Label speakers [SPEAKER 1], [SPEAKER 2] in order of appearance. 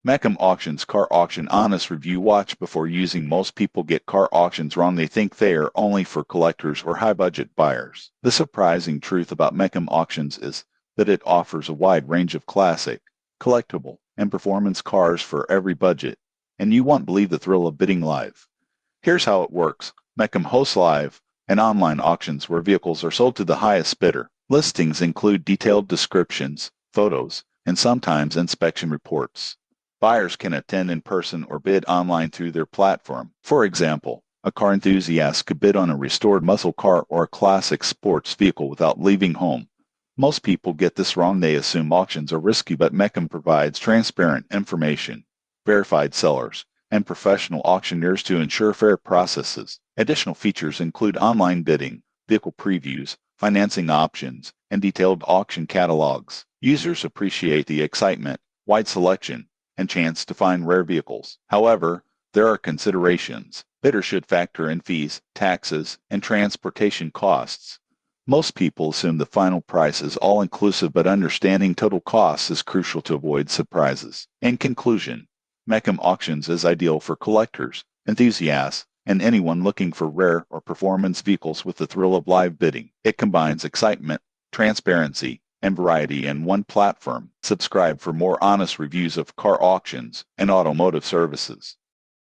[SPEAKER 1] Mecum Auctions Car Auction Honest Review. Watch before using. Most people get car auctions wrong. They think they are only for collectors or high-budget buyers. The surprising truth about Mecum Auctions is that it offers a wide range of classic, collectible, and performance cars for every budget, and you won't believe the thrill of bidding live. Here's how it works. Mecum hosts live and online auctions where vehicles are sold to the highest bidder. Listings include detailed descriptions, photos, and sometimes inspection reports. Buyers can attend in person or bid online through their platform. For example, a car enthusiast could bid on a restored muscle car or a classic sports vehicle without leaving home. Most people get this wrong. They assume auctions are risky, but Mecum provides transparent information, verified sellers, and professional auctioneers to ensure fair processes. Additional features include online bidding, vehicle previews, financing options, and detailed auction catalogs. Users appreciate the excitement, wide selection, and chance to find rare vehicles. However, there are considerations. Bidders should factor in fees, taxes, and transportation costs. Most people assume the final price is all-inclusive, but understanding total costs is crucial to avoid surprises. In conclusion, Mecum Auctions is ideal for collectors, enthusiasts, and anyone looking for rare or performance vehicles with the thrill of live bidding. It combines excitement, transparency, and variety in one platform. Subscribe for more honest reviews of car auctions and automotive services.